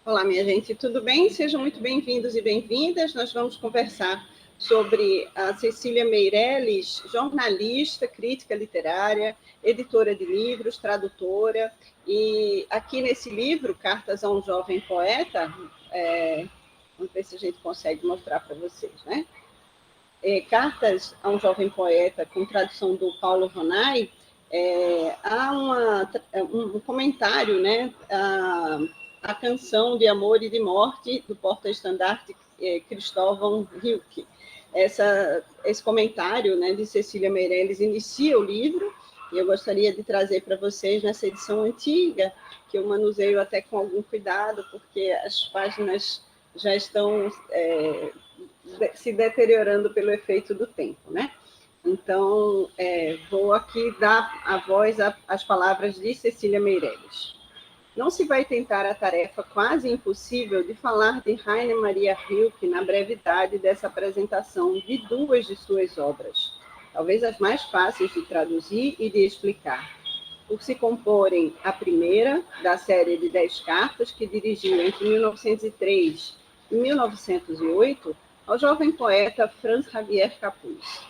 Olá, minha gente, tudo bem? Sejam muito bem-vindos e bem-vindas. Nós vamos conversar sobre a Cecília Meirelles, jornalista, crítica literária, editora de livros, tradutora. E aqui nesse livro, Cartas a um Jovem Poeta, vamos ver se a gente consegue mostrar para vocês, né? Cartas a um Jovem Poeta, com tradução do Paulo Ronay, há um comentário, né? A canção de amor e de morte do porta-estandarte Cristóvão Hilke. Esse comentário, né, de Cecília Meirelles inicia o livro, e eu gostaria de trazer para vocês nessa edição antiga, que eu manuseio até com algum cuidado, porque as páginas já estão se deteriorando pelo efeito do tempo, né? Então, vou aqui dar a voz às palavras de Cecília Meirelles. Não se vai tentar a tarefa quase impossível de falar de Rainer Maria Rilke na brevidade dessa apresentação de duas de suas obras, talvez as mais fáceis de traduzir e de explicar, por se comporem a primeira da série de 10 cartas que dirigiu entre 1903 e 1908 ao jovem poeta Franz Xavier Capuz,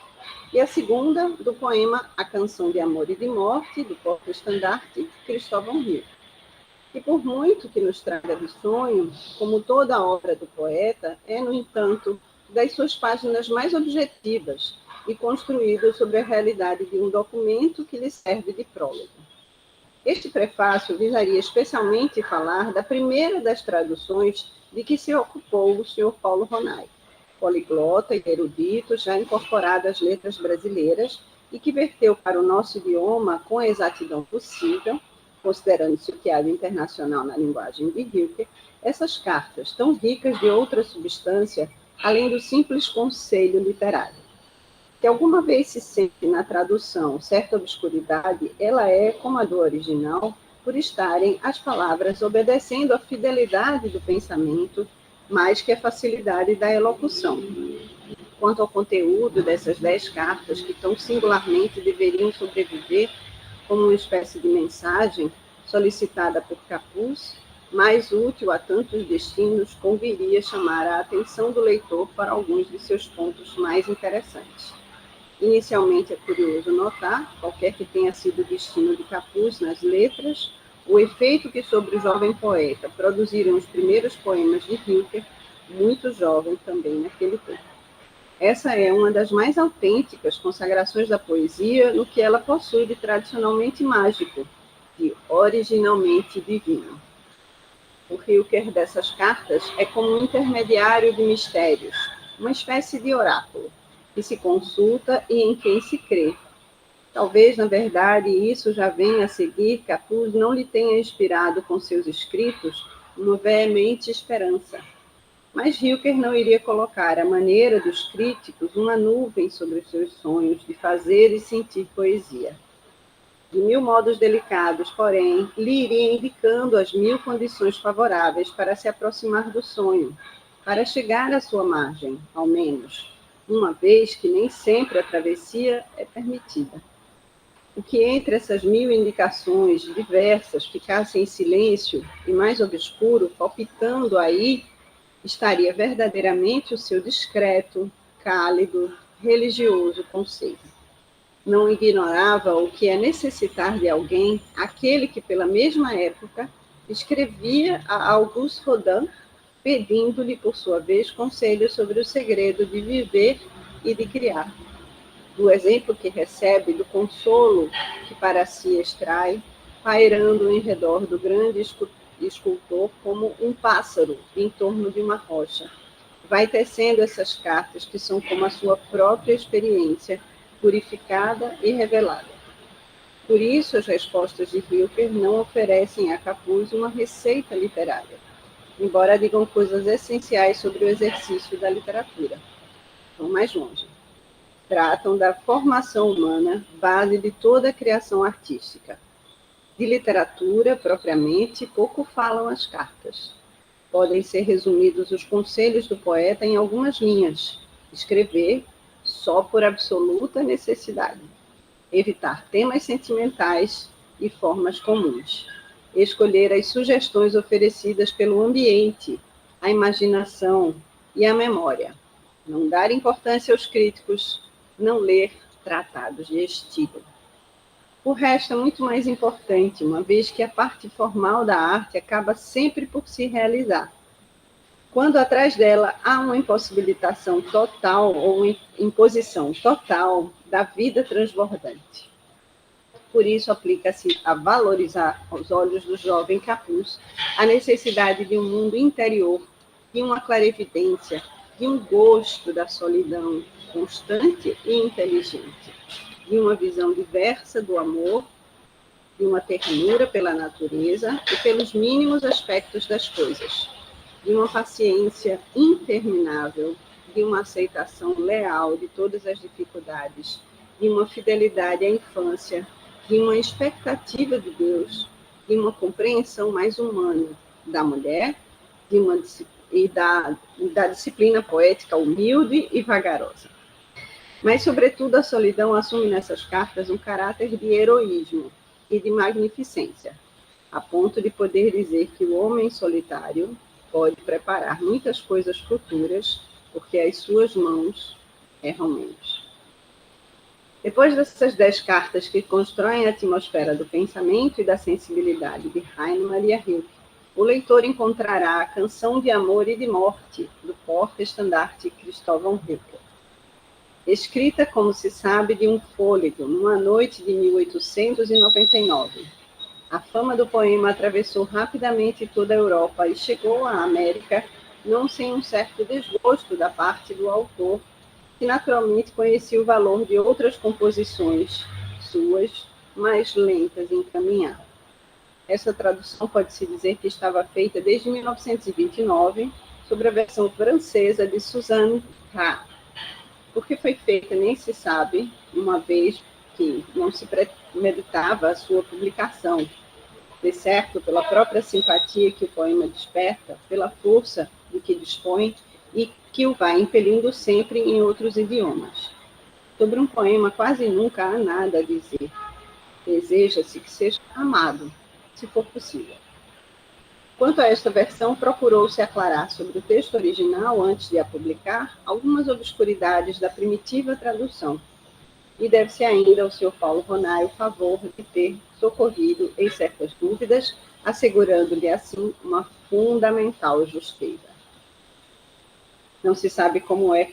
e a segunda do poema A Canção de Amor e de Morte, do porta-estandarte Cristóvão Hilke. E por muito que nos traga de sonho, como toda a obra do poeta, é, no entanto, das suas páginas mais objetivas e construído sobre a realidade de um documento que lhe serve de prólogo. Este prefácio visaria especialmente falar da primeira das traduções de que se ocupou o Sr. Paulo Ronay, poliglota e erudito, já incorporado às letras brasileiras, e que verteu para o nosso idioma com a exatidão possível, considerando-se o que há de internacional na linguagem de Hilke, essas cartas tão ricas de outra substância, além do simples conselho literário. Se alguma vez se sente na tradução certa obscuridade, ela é, como a do original, por estarem as palavras obedecendo à fidelidade do pensamento, mais que à facilidade da elocução. Quanto ao conteúdo dessas 10 cartas, que tão singularmente deveriam sobreviver como uma espécie de mensagem solicitada por Capuz, mais útil a tantos destinos, conviria chamar a atenção do leitor para alguns de seus pontos mais interessantes. Inicialmente é curioso notar, qualquer que tenha sido o destino de Capuz nas letras, o efeito que sobre o jovem poeta produziram os primeiros poemas de Hilke, muito jovem também naquele tempo. Essa é uma das mais autênticas consagrações da poesia no que ela possui de tradicionalmente mágico, de originalmente divino. O Hilker dessas cartas é como um intermediário de mistérios, uma espécie de oráculo, que se consulta e em quem se crê. Talvez, na verdade, isso já venha a seguir, Capuz não lhe tenha inspirado com seus escritos uma veemente esperança. Mas Hilker não iria colocar, à maneira dos críticos, uma nuvem sobre os seus sonhos de fazer e sentir poesia. De mil modos delicados, porém, lhe iria indicando as 1000 condições favoráveis para se aproximar do sonho, para chegar à sua margem, ao menos, uma vez que nem sempre a travessia é permitida. O que entre essas 1000 indicações diversas ficasse em silêncio e mais obscuro, palpitando aí, estaria verdadeiramente o seu discreto, cálido, religioso conselho. Não ignorava o que é necessitar de alguém, aquele que, pela mesma época, escrevia a Auguste Rodin, pedindo-lhe, por sua vez, conselhos sobre o segredo de viver e de criar. Do exemplo que recebe, do consolo que para si extrai, pairando em redor do grande escultor como um pássaro em torno de uma rocha. Vai tecendo essas cartas que são como a sua própria experiência, purificada e revelada. Por isso, as respostas de Hilker não oferecem a Capuz uma receita literária, embora digam coisas essenciais sobre o exercício da literatura. Vão mais longe. Tratam da formação humana, base de toda a criação artística. De literatura, propriamente, pouco falam as cartas. Podem ser resumidos os conselhos do poeta em algumas linhas. Escrever só por absoluta necessidade. Evitar temas sentimentais e formas comuns. escolher as sugestões oferecidas pelo ambiente, a imaginação e a memória. Não dar importância aos críticos, não ler tratados de estilo. O resto é muito mais importante, uma vez que a parte formal da arte acaba sempre por se realizar, quando atrás dela há uma impossibilitação total ou imposição total da vida transbordante. Por isso, aplica-se a valorizar, aos olhos do jovem capuz, a necessidade de um mundo interior, de uma clarividência, de um gosto da solidão constante e inteligente, de uma visão diversa do amor, de uma ternura pela natureza e pelos mínimos aspectos das coisas, de uma paciência interminável, de uma aceitação leal de todas as dificuldades, de uma fidelidade à infância, de uma expectativa de Deus, de uma compreensão mais humana da mulher, da disciplina poética humilde e vagarosa. Mas, sobretudo, a solidão assume nessas cartas um caráter de heroísmo e de magnificência, a ponto de poder dizer que o homem solitário pode preparar muitas coisas futuras, porque as suas mãos erram menos. Depois dessas 10 cartas que constroem a atmosfera do pensamento e da sensibilidade de Rainer Maria Rilke, o leitor encontrará a Canção de Amor e de Morte, do porta-estandarte Cristóvão Rilke. Escrita, como se sabe, de um fôlego, numa noite de 1899. A fama do poema atravessou rapidamente toda a Europa e chegou à América, não sem um certo desgosto da parte do autor, que naturalmente conhecia o valor de outras composições suas, mais lentas em caminhar. Essa tradução pode-se dizer que estava feita desde 1929, sobre a versão francesa de Suzanne K. Por que foi feita nem se sabe, uma vez que não se premeditava a sua publicação, de certo pela própria simpatia que o poema desperta, pela força de que dispõe e que o vai impelindo sempre em outros idiomas. Sobre um poema quase nunca há nada a dizer. Deseja-se que seja amado, se for possível. Quanto a esta versão, procurou-se aclarar sobre o texto original, antes de a publicar, algumas obscuridades da primitiva tradução, e deve-se ainda ao Sr. Paulo Ronay o favor de ter socorrido em certas dúvidas, assegurando-lhe assim uma fundamental justeza. Não se sabe como é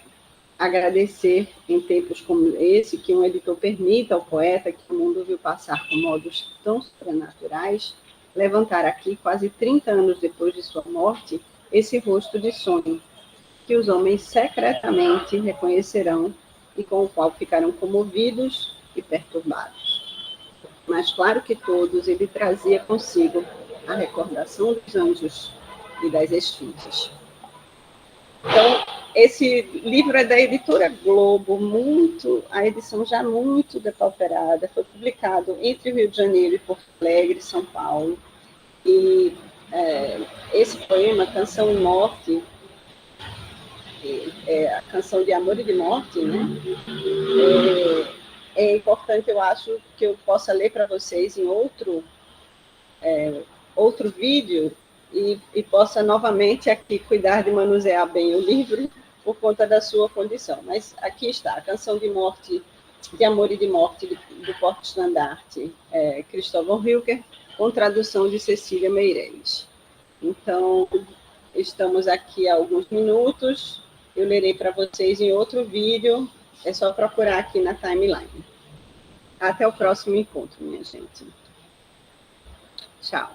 agradecer em tempos como esse que um editor permita ao poeta, que o mundo viu passar com modos tão sobrenaturais, levantar aqui, quase 30 anos depois de sua morte, esse rosto de sonho, que os homens secretamente reconhecerão e com o qual ficarão comovidos e perturbados. Mas claro que todos ele trazia consigo a recordação dos anjos e das esfinges. Então, esse livro é da editora Globo, a edição já muito depauperada, foi publicado entre o Rio de Janeiro e Porto Alegre, São Paulo, e esse poema, Canção e Morte, a Canção de Amor e de Morte, né? É importante, eu acho, que eu possa ler para vocês em outro vídeo e possa novamente aqui cuidar de manusear bem o livro por conta da sua condição. Mas aqui está, a Canção de Morte, de Amor e de Morte, do porta-estandarte Cristóvão Rilke, com tradução de Cecília Meirelles. Então, estamos aqui há alguns minutos, eu lerei para vocês em outro vídeo, é só procurar aqui na timeline. Até o próximo encontro, minha gente. Tchau.